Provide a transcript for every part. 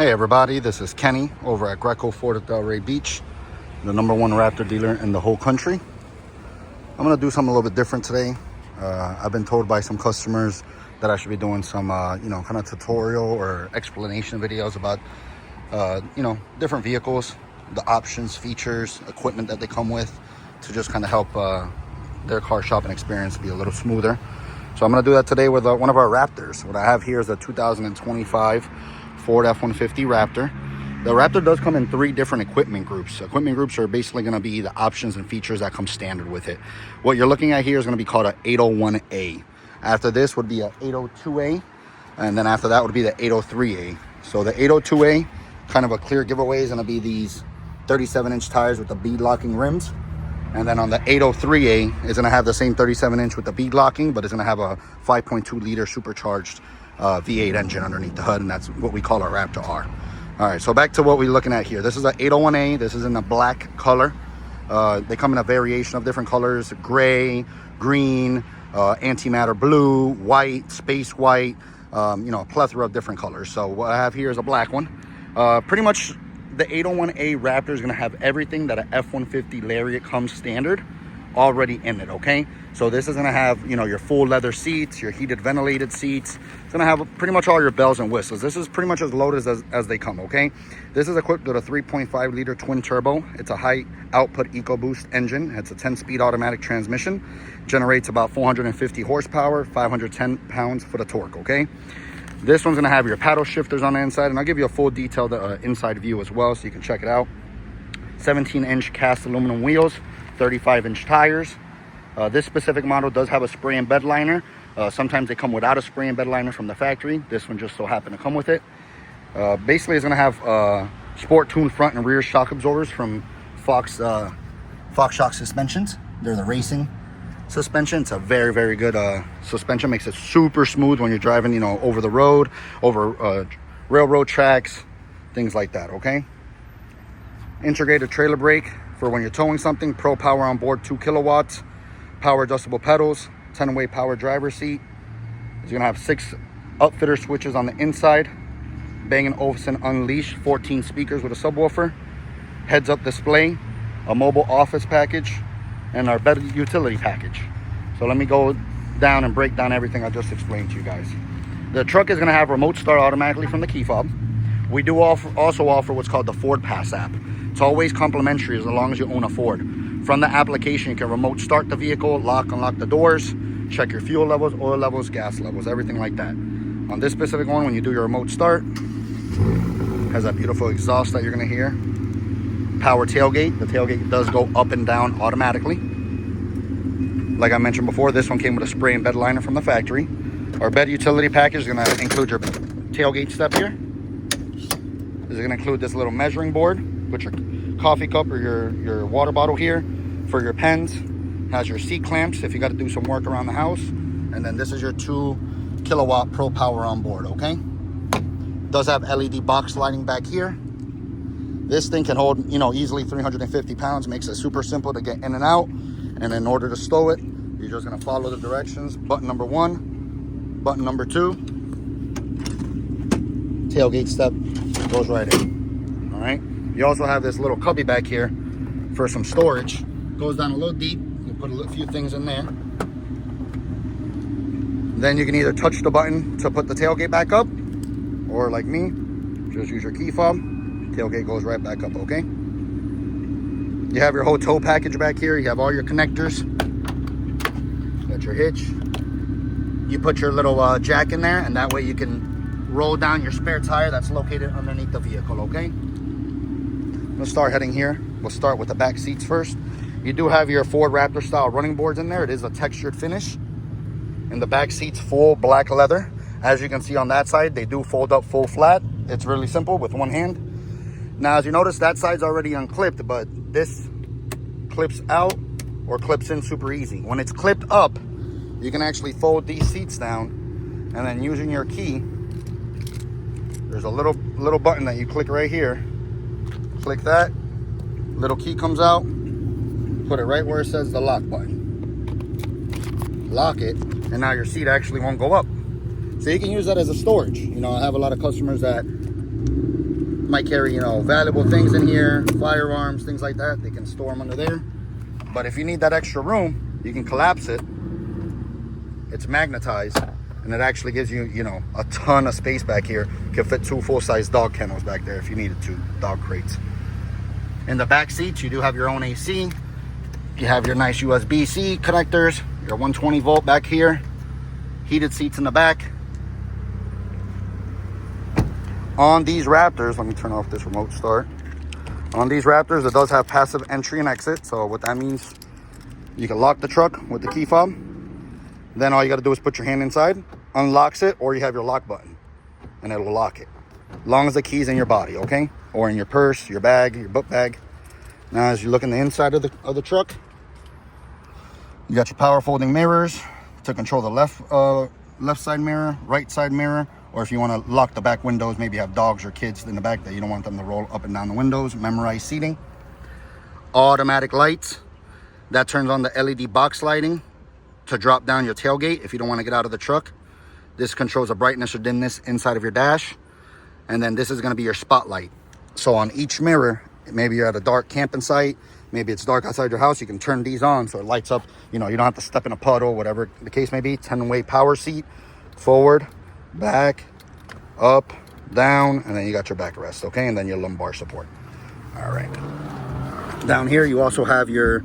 Hey everybody, this is Kenny over at Greco Ford at Delray Beach, the #1 Raptor dealer in the whole country. I'm going to do something a little bit different today. I've been told by some customers that I should be doing some, kind of tutorial or explanation videos about, different vehicles, the options, features, equipment that they come with to just kind of help their car shopping experience be a little smoother. So I'm going to do that today with one of our Raptors. What I have here is a 2025 Ford F-150 Raptor. The Raptor does come in 3 different equipment groups. Equipment groups are basically going to be the options and features that come standard with it. What you're looking at here is going to be called an 801A. After this would be an 802A, and then after that would be the 803A. So the 802A, kind of a clear giveaway, is going to be these 37-inch tires with the bead locking rims. And then on the 803A, it's going to have the same 37-inch with the bead locking, but it's going to have a 5.2-liter supercharged V8 engine underneath the hood, and that's what we call our Raptor R. All right, so back to what we're looking at here. This is an 801A. This is in a black color. They come in a variation of different colors: gray, green, antimatter blue, white, space white, a plethora of different colors. So what I have here is a black one. Pretty much the 801A Raptor is going to have everything that an F-150 Lariat comes standard already in it, okay? So this is going to have, your full leather seats, your heated ventilated seats. It's going to have pretty much all your bells and whistles. This is pretty much as loaded as they come, okay? This is equipped with a 3.5-liter twin turbo. It's a high output EcoBoost engine. It's a 10-speed automatic transmission. Generates about 450 horsepower, 510 pounds-foot of torque, okay? This one's going to have your paddle shifters on the inside, and I'll give you a full detailed inside view as well so you can check it out. 17-inch cast aluminum wheels, 35-inch tires. This specific model does have a spray and bed liner. Sometimes they come without a spray and bed liner from the factory. This one just so happened to come with it. Basically, it's going to have sport tuned front and rear shock absorbers from Fox Shock suspensions. They're the racing suspension. It's a very, very good suspension. Makes it super smooth when you're driving, over the road, over railroad tracks, things like that, okay? Integrated trailer brake for when you're towing something. Pro power on board, 2 kilowatts. Power adjustable pedals, 10-way power driver seat. It's gonna have 6 upfitter switches on the inside. Bang & Olufsen Unleashed, 14 speakers with a subwoofer. Heads-up display, a mobile office package, and our bed utility package. So let me go down and break down everything I just explained to you guys. The truck is gonna have remote start automatically from the key fob. We do also offer what's called the Ford Pass app. It's always complimentary as long as you own a Ford. From the application, you can remote start the vehicle, unlock the doors, check your fuel levels, oil levels, gas levels, everything like that. On this specific one, when you do your remote start, has that beautiful exhaust that you're gonna hear. Power tailgate. The tailgate does go up and down automatically. Like I mentioned before, this one came with a spray and bed liner from the factory. Our bed utility package is gonna include your tailgate step here. This is gonna include this little measuring board. Put your coffee cup or your water bottle here for your pens. Has your seat clamps if you got to do some work around the house. And then this is your 2 kilowatt pro power on board, okay? Does have LED box lighting back here. This thing can hold, easily 350 pounds. Makes it super simple to get in and out. And in order to stow it, you're just gonna follow the directions. Button number 1, button number 2. Tailgate step goes right in, all right? You also have this little cubby back here for some storage. Goes down a little deep. You put a few things in there. Then you can either touch the button to put the tailgate back up, or like me, just use your key fob. Tailgate goes right back up, okay? You have your whole tow package back here. You have all your connectors. Got your hitch. You put your little jack in there, and that way you can roll down your spare tire that's located underneath the vehicle, okay? Let's start heading here. We'll start with the back seats first. You do have your Ford Raptor style running boards in there. It is a textured finish. And the back seats, full black leather. As you can see on that side, they do fold up full flat. It's really simple with one hand. Now, as you notice, that side's already unclipped, but this clips out or clips in super easy. When it's clipped up, you can actually fold these seats down, and then using your key, there's a little button that you click right here. Click that, little key comes out, put it right where it says the lock button. Lock it, and now your seat actually won't go up. So you can use that as a storage. I have a lot of customers that might carry, you know, valuable things in here, firearms, things like that. They can store them under there. But if you need that extra room, you can collapse it. It's magnetized, and it actually gives you, you know, a ton of space back here. You can fit 2 full-size dog kennels back there if you needed to, dog crates. In the back seats, you do have your own AC. You have your nice USB-C connectors, your 120 volt back here, heated seats in the back. On these Raptors, let me turn off this remote start. On these Raptors, it does have passive entry and exit. So what that means, you can lock the truck with the key fob. Then all you got to do is put your hand inside, unlocks it, or you have your lock button, and it will lock it. As long as the key's in your body, okay? Or in your purse, your bag, your book bag. Now, as you look in the inside of the truck, you got your power folding mirrors to control the left side mirror, right side mirror, or if you want to lock the back windows, maybe you have dogs or kids in the back that you don't want them to roll up and down the windows. Memorized seating. Automatic lights. That turns on the LED box lighting to drop down your tailgate if you don't want to get out of the truck. This controls the brightness or dimness inside of your dash. And then this is going to be your spotlight. So on each mirror, maybe you're at a dark camping site, maybe it's dark outside your house, you can turn these on so it lights up. You know, you don't have to step in a puddle, whatever the case may be. 10-way power seat, forward, back, up, down, and then you got your backrest, okay? And then your lumbar support. All right. Down here, you also have your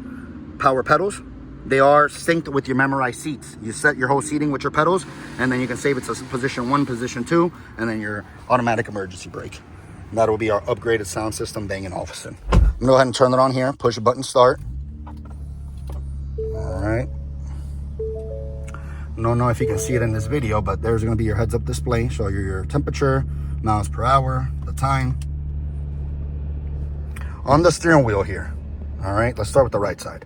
power pedals. They are synced with your memorized seats. You set your whole seating with your pedals, and then you can save it to position 1, position 2, and then your automatic emergency brake. And that will be our upgraded sound system, Bang & Olufsen. I'm gonna go ahead and turn it on here, push the button start. All right. I don't know if you can see it in this video, but there's gonna be your heads-up display. Show you your temperature, miles per hour, the time. On the steering wheel here, all right, let's start with the right side.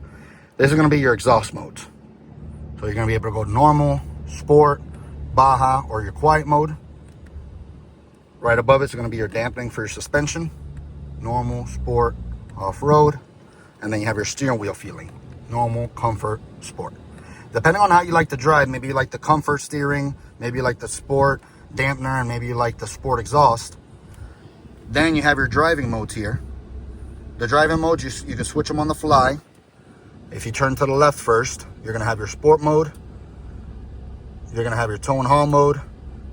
This is gonna be your exhaust modes. So you're gonna be able to go normal, sport, Baja, or your quiet mode. Right above it's gonna be your dampening for your suspension. Normal, sport, off-road. And then you have your steering wheel feeling. Normal, comfort, sport. Depending on how you like to drive, maybe you like the comfort steering, maybe you like the sport dampener, and maybe you like the sport exhaust. Then you have your driving modes here. The driving modes, you can switch them on the fly. If you turn to the left first, you're gonna have your sport mode, you're gonna have your tow and haul mode,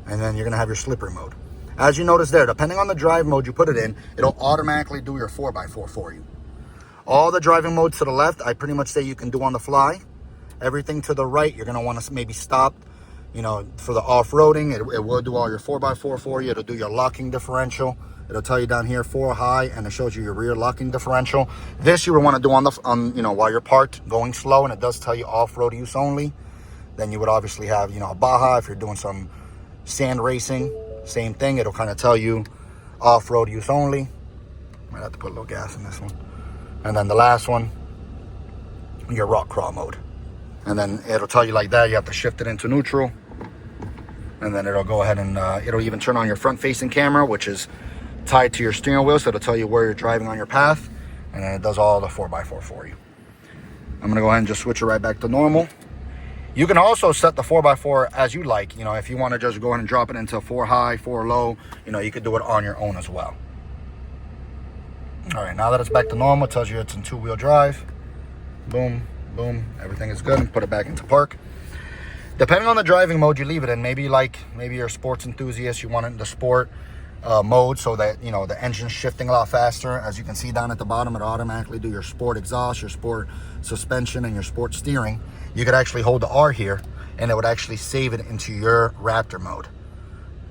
and then you're gonna have your slippery mode. As you notice there, depending on the drive mode you put it in, it'll automatically do your 4x4 for you. All the driving modes to the left, I pretty much say you can do on the fly. Everything to the right, you're gonna wanna maybe stop, you know, for the off-roading. It will do all your 4x4 for you. It'll do your locking differential. It'll tell you down here 4 high, and it shows you your rear locking differential. This you would want to do on you know, while you're parked going slow, and it does tell you off-road use only. Then you would obviously have, you know, a Baja if you're doing some sand racing. Same thing, it'll kind of tell you off-road use only. Might have to put a little gas in this one. And then the last one, your rock crawl mode. And then it'll tell you like that. You have to shift it into neutral, and then it'll go ahead and it'll even turn on your front-facing camera, which is tied to your steering wheel, so it'll tell you where you're driving on your path, and then it does all the 4x4 for you. I'm gonna go ahead and just switch it right back to normal. You can also set the 4x4 as you like. You know, if you want to just go ahead and drop it into 4 high, 4 low, you know, you could do it on your own as well. All right, now that it's back to normal, it tells you it's in 2-wheel drive. Boom, boom, everything is good, and put it back into park. Depending on the driving mode you leave it in, maybe you're a sports enthusiast, you want it in the sport mode, so that, you know, the engine's shifting a lot faster. As you can see down at the bottom, it'll automatically do your sport exhaust, your sport suspension, and your sport steering. You could actually hold the R here, and it would actually save it into your Raptor mode.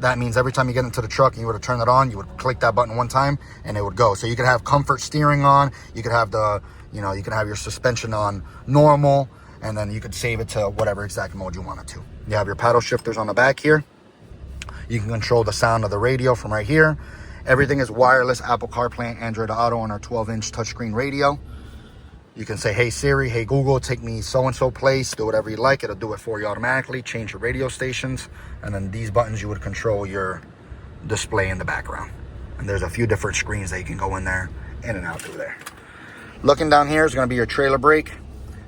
That means every time you get into the truck and you were to turn it on, you would click that button one time and it would go. So you could have comfort steering on, you could have the, you know, you can have your suspension on normal, and then you could save it to whatever exact mode you want it to. You have your paddle shifters on the back here. You can control the sound of the radio from right here. Everything is wireless, Apple CarPlay, Android Auto, on our 12-inch touchscreen radio. You can say, hey Siri, hey Google, take me so-and-so place, do whatever you like. It'll do it for you automatically, change your radio stations. And then these buttons, you would control your display in the background. And there's a few different screens that you can go in there, in and out through there. Looking down here is gonna be your trailer brake,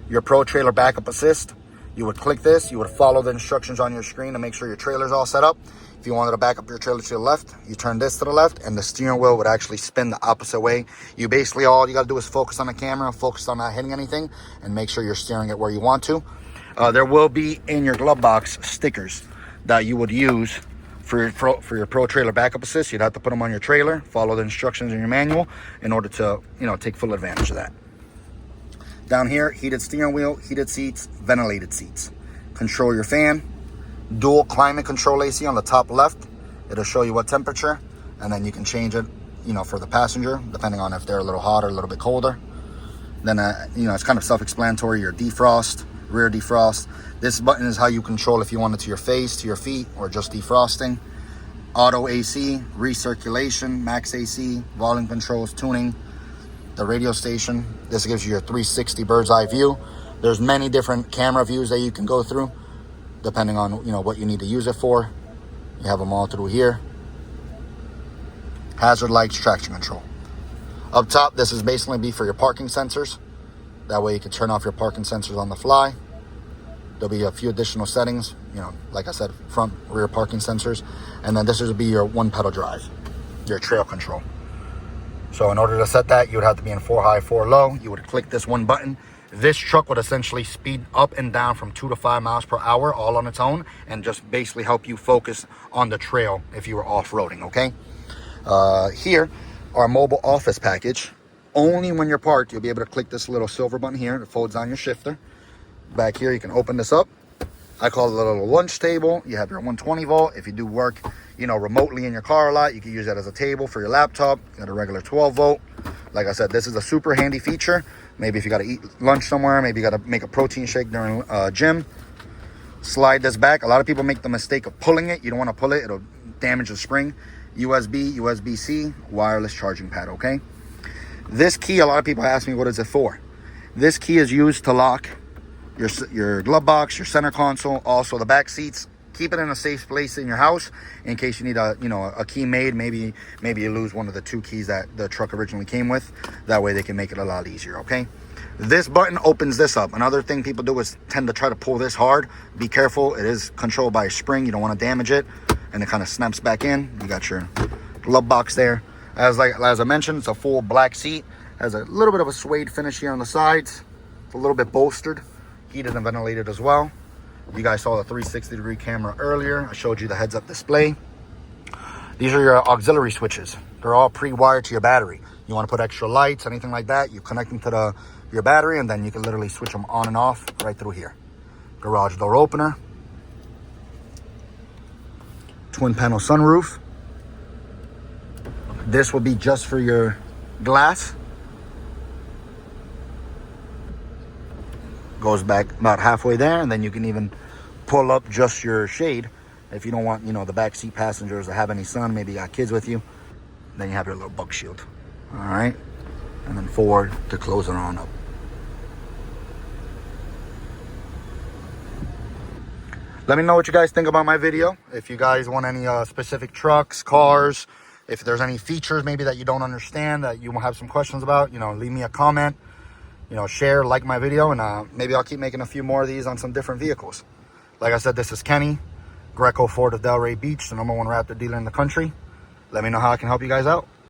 your Pro Trailer Backup Assist. You would click this, you would follow the instructions on your screen to make sure your trailer's all set up. If you wanted to back up your trailer to the left, you turn this to the left, and the steering wheel would actually spin the opposite way. You basically, all you got to do is focus on the camera, focus on not hitting anything, and make sure you're steering it where you want to. There will be in your glove box stickers that you would use for your Pro Trailer Backup Assist. You'd have to put them on your trailer, follow the instructions in your manual in order to, take full advantage of that. Down here, heated steering wheel, heated seats, ventilated seats. Control your fan. Dual climate control AC on the top left. It'll show you what temperature, and then you can change it, for the passenger, depending on if they're a little hot or a little bit colder. Then, it's kind of self-explanatory. Your defrost, rear defrost. This button is how you control if you want it to your face, to your feet, or just defrosting. Auto AC, recirculation, max AC, volume controls, tuning, the radio station. This gives you your 360 bird's eye view. There's many different camera views that you can go through, depending on, what you need to use it for. You have them all through here. Hazard lights, traction control. Up top, this is basically be for your parking sensors. That way you can turn off your parking sensors on the fly. There'll be a few additional settings, like I said, front, rear parking sensors. And then this will be your one pedal drive, your trail control. So in order to set that, you would have to be in 4 high, 4 low. You would click this one button. This truck would essentially speed up and down from 2 to 5 miles per hour all on its own, and just basically help you focus on the trail if you were off-roading, okay? Here, our mobile office package. Only when you're parked, you'll be able to click this little silver button here. It folds on your shifter. Back here, you can open this up. I call it a little lunch table. You have your 120 volt. If you do work, remotely in your car a lot, you can use that as a table for your laptop. You got a regular 12 volt. Like I said, this is a super handy feature. Maybe if you got to eat lunch somewhere, maybe you got to make a protein shake during gym. Slide this back. A lot of people make the mistake of pulling it. You don't want to pull it. It'll damage the spring. USB, USB-C, wireless charging pad, okay? This key, a lot of people ask me, what is it for? This key is used to lock your glove box, your center console, also the back seats. Keep it in a safe place in your house in case you need a key made. Maybe you lose one of the 2 keys that the truck originally came with. That way they can make it a lot easier, okay? This button opens this up. Another thing people do is tend to try to pull this hard. Be careful. It is controlled by a spring. You don't want to damage it. And it kind of snaps back in. You got your glove box there. As I mentioned, it's a full black seat. Has a little bit of a suede finish here on the sides. It's a little bit bolstered. Heated and ventilated as well. You guys saw the 360-degree camera earlier. I showed you the heads-up display. These are your auxiliary switches. They're all pre-wired to your battery. You want to put extra lights, anything like that, you connect them to your battery, and then you can literally switch them on and off right through here. Garage door opener. Twin panel sunroof. This will be just for your glass. Goes back about halfway there, and then you can even pull up just your shade if you don't want the back seat passengers to have any sun. Maybe you got kids with you, then you have your little bug shield. All right, and then forward to close it on up. Let me know what you guys think about my video. If you guys want any specific trucks, cars, if there's any features maybe that you don't understand, that you will have some questions about, leave me a comment. Share, like my video, and maybe I'll keep making a few more of these on some different vehicles. Like I said, this is Kenny, Greco Ford of Delray Beach, the #1 Raptor dealer in the country. Let me know how I can help you guys out.